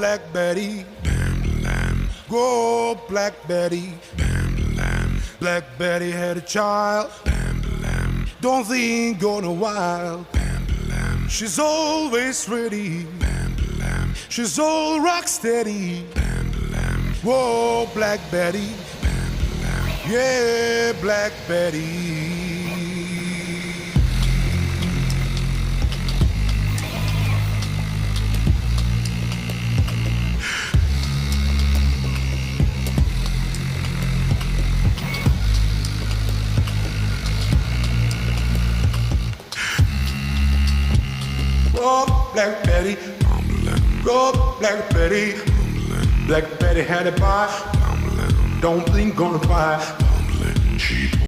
Black Betty. Bam lam, Go, Black Betty. bam lam, Black Betty had a child. bam lam, Don't think gonna wild. bam lam, She's always ready. bam lam, She's all rock steady. bam lam, Whoa, Black Betty. bam lam. Yeah, Black Betty. Go, Black Betty. Go, Black Betty. Black Betty had a pie. Don't think gonna buy.